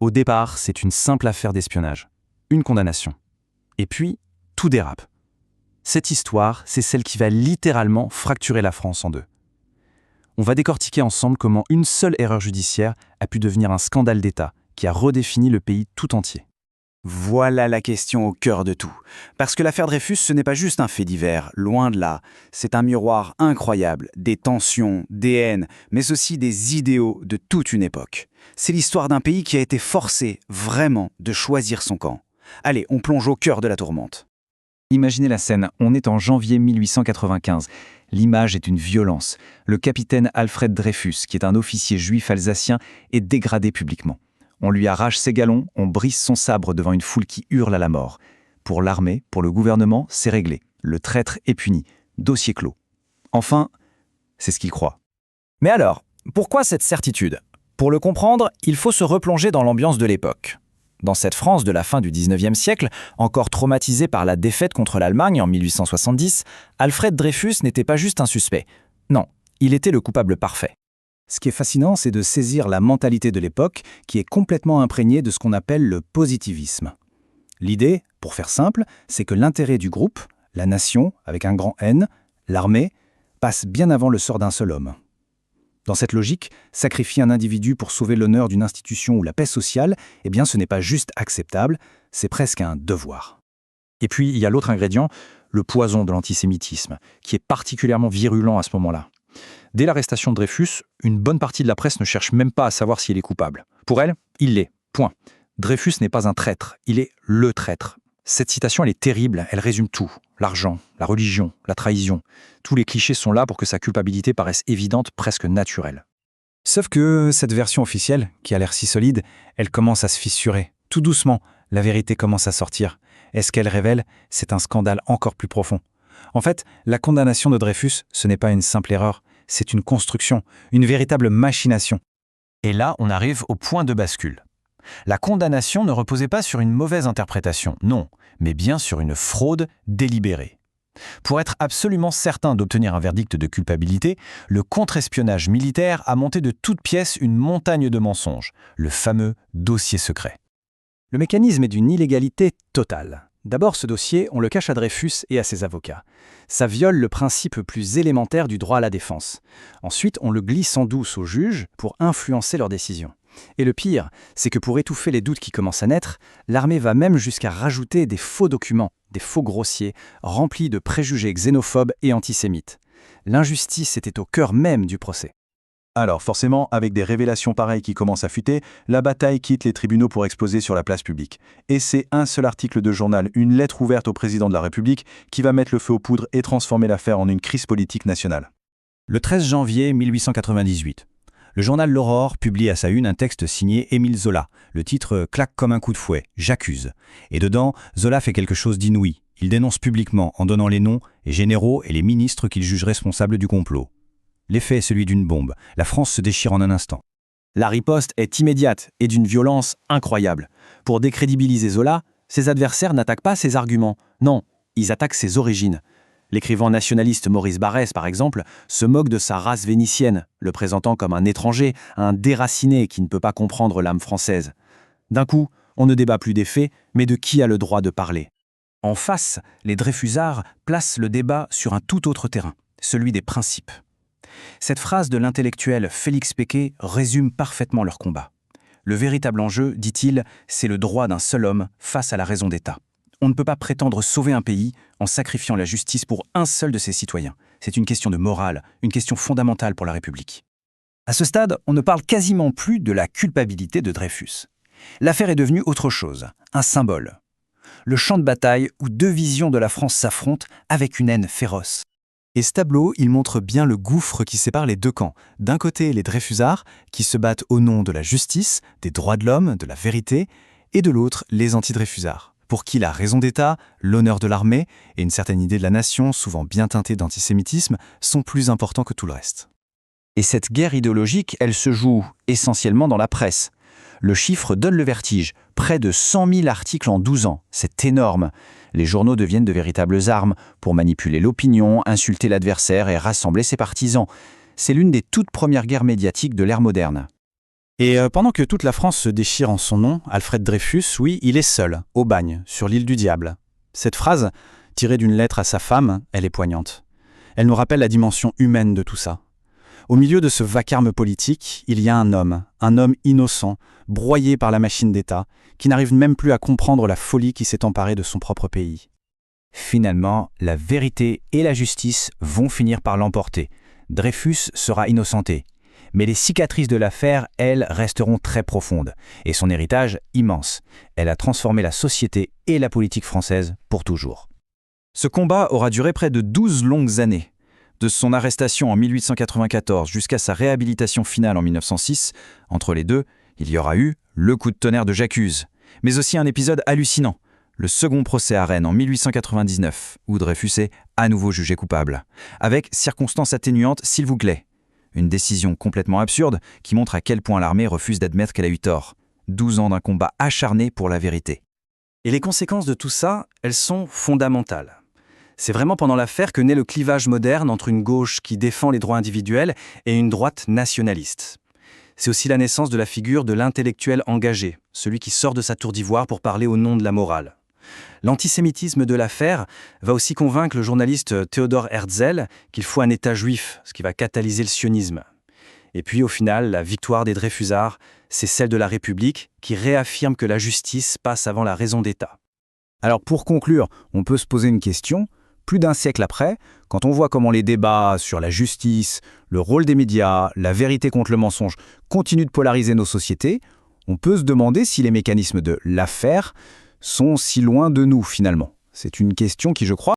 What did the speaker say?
Au départ, c'est une simple affaire d'espionnage. Une condamnation. Et puis, tout dérape. Cette histoire, c'est celle qui va littéralement fracturer la France en deux. On va décortiquer ensemble comment une seule erreur judiciaire a pu devenir un scandale d'État qui a redéfini le pays tout entier. Voilà la question au cœur de tout. Parce que l'affaire Dreyfus, ce n'est pas juste un fait divers, loin de là. C'est un miroir incroyable, des tensions, des haines, mais aussi des idéaux de toute une époque. C'est l'histoire d'un pays qui a été forcé, vraiment, de choisir son camp. Allez, on plonge au cœur de la tourmente. Imaginez la scène, on est en janvier 1895. L'image est une violence. Le capitaine Alfred Dreyfus, qui est un officier juif alsacien, est dégradé publiquement. On lui arrache ses galons, on brise son sabre devant une foule qui hurle à la mort. Pour l'armée, pour le gouvernement, c'est réglé. Le traître est puni. Dossier clos. Enfin, c'est ce qu'il croit. Mais alors, pourquoi cette certitude ? Pour le comprendre, il faut se replonger dans l'ambiance de l'époque. Dans cette France de la fin du XIXe siècle, encore traumatisée par la défaite contre l'Allemagne en 1870, Alfred Dreyfus n'était pas juste un suspect. Non, il était le coupable parfait. Ce qui est fascinant, c'est de saisir la mentalité de l'époque qui est complètement imprégnée de ce qu'on appelle le positivisme. L'idée, pour faire simple, c'est que l'intérêt du groupe, la nation, avec un grand N, l'armée, passe bien avant le sort d'un seul homme. Dans cette logique, sacrifier un individu pour sauver l'honneur d'une institution ou la paix sociale, eh bien ce n'est pas juste acceptable, c'est presque un devoir. Et puis, il y a l'autre ingrédient, le poison de l'antisémitisme, qui est particulièrement virulent à ce moment-là. Dès l'arrestation de Dreyfus, une bonne partie de la presse ne cherche même pas à savoir s'il est coupable. Pour elle, il l'est. Point. Dreyfus n'est pas un traître, il est le traître. Cette citation, elle est terrible, elle résume tout. L'argent, la religion, la trahison. Tous les clichés sont là pour que sa culpabilité paraisse évidente, presque naturelle. Sauf que cette version officielle, qui a l'air si solide, elle commence à se fissurer. Tout doucement, la vérité commence à sortir. Et ce qu'elle révèle, c'est un scandale encore plus profond. En fait, la condamnation de Dreyfus, ce n'est pas une simple erreur, c'est une construction, une véritable machination. Et là, on arrive au point de bascule. La condamnation ne reposait pas sur une mauvaise interprétation, non, mais bien sur une fraude délibérée. Pour être absolument certain d'obtenir un verdict de culpabilité, le contre-espionnage militaire a monté de toutes pièces une montagne de mensonges, le fameux dossier secret. Le mécanisme est d'une illégalité totale. D'abord, ce dossier, on le cache à Dreyfus et à ses avocats. Ça viole le principe plus élémentaire du droit à la défense. Ensuite, on le glisse en douce aux juges pour influencer leurs décisions. Et le pire, c'est que pour étouffer les doutes qui commencent à naître, l'armée va même jusqu'à rajouter des faux documents, des faux grossiers, remplis de préjugés xénophobes et antisémites. L'injustice était au cœur même du procès. Alors forcément, avec des révélations pareilles qui commencent à fuiter, la bataille quitte les tribunaux pour exploser sur la place publique. Et c'est un seul article de journal, une lettre ouverte au président de la République, qui va mettre le feu aux poudres et transformer l'affaire en une crise politique nationale. Le 13 janvier 1898, le journal L'Aurore publie à sa une un texte signé Émile Zola. Le titre claque comme un coup de fouet, J'accuse. Et dedans, Zola fait quelque chose d'inouï. Il dénonce publiquement, en donnant les noms, les généraux et les ministres qu'il juge responsables du complot. L'effet est celui d'une bombe. La France se déchire en un instant. La riposte est immédiate et d'une violence incroyable. Pour décrédibiliser Zola, ses adversaires n'attaquent pas ses arguments. Non, ils attaquent ses origines. L'écrivain nationaliste Maurice Barrès, par exemple, se moque de sa race vénitienne, le présentant comme un étranger, un déraciné qui ne peut pas comprendre l'âme française. D'un coup, on ne débat plus des faits, mais de qui a le droit de parler. En face, les Dreyfusards placent le débat sur un tout autre terrain, celui des principes. Cette phrase de l'intellectuel Félix Péquet résume parfaitement leur combat. Le véritable enjeu, dit-il, c'est le droit d'un seul homme face à la raison d'État. On ne peut pas prétendre sauver un pays en sacrifiant la justice pour un seul de ses citoyens. C'est une question de morale, une question fondamentale pour la République. À ce stade, on ne parle quasiment plus de la culpabilité de Dreyfus. L'affaire est devenue autre chose, un symbole. Le champ de bataille où deux visions de la France s'affrontent avec une haine féroce. Et ce tableau, il montre bien le gouffre qui sépare les deux camps. D'un côté, les Dreyfusards, qui se battent au nom de la justice, des droits de l'homme, de la vérité, et de l'autre, les anti-Dreyfusards, pour qui la raison d'État, l'honneur de l'armée et une certaine idée de la nation, souvent bien teintée d'antisémitisme, sont plus importants que tout le reste. Et cette guerre idéologique, elle se joue essentiellement dans la presse. Le chiffre donne le vertige, près de 100 000 articles en 12 ans, c'est énorme. Les journaux deviennent de véritables armes pour manipuler l'opinion, insulter l'adversaire et rassembler ses partisans. C'est l'une des toutes premières guerres médiatiques de l'ère moderne. Et pendant que toute la France se déchire en son nom, Alfred Dreyfus, oui, il est seul, au bagne, sur l'île du Diable. Cette phrase, tirée d'une lettre à sa femme, elle est poignante. Elle nous rappelle la dimension humaine de tout ça. Au milieu de ce vacarme politique, il y a un homme innocent, broyé par la machine d'État, qui n'arrive même plus à comprendre la folie qui s'est emparée de son propre pays. Finalement, la vérité et la justice vont finir par l'emporter. Dreyfus sera innocenté. Mais les cicatrices de l'affaire, elles, resteront très profondes. Et son héritage, immense. Elle a transformé la société et la politique française pour toujours. Ce combat aura duré près de 12 longues années. De son arrestation en 1894 jusqu'à sa réhabilitation finale en 1906, entre les deux, il y aura eu le coup de tonnerre de J'accuse, mais aussi un épisode hallucinant, le second procès à Rennes en 1899, où Dreyfus est à nouveau jugé coupable, avec circonstances atténuantes s'il vous plaît. Une décision complètement absurde qui montre à quel point l'armée refuse d'admettre qu'elle a eu tort. 12 ans d'un combat acharné pour la vérité. Et les conséquences de tout ça, elles sont fondamentales. C'est vraiment pendant l'affaire que naît le clivage moderne entre une gauche qui défend les droits individuels et une droite nationaliste. C'est aussi la naissance de la figure de l'intellectuel engagé, celui qui sort de sa tour d'ivoire pour parler au nom de la morale. L'antisémitisme de l'affaire va aussi convaincre le journaliste Theodor Herzl qu'il faut un État juif, ce qui va catalyser le sionisme. Et puis au final, la victoire des Dreyfusards, c'est celle de la République qui réaffirme que la justice passe avant la raison d'État. Alors pour conclure, on peut se poser une question. Plus d'un siècle après, quand on voit comment les débats sur la justice, le rôle des médias, la vérité contre le mensonge continuent de polariser nos sociétés, on peut se demander si les mécanismes de l'affaire sont si loin de nous finalement. C'est une question qui, je crois,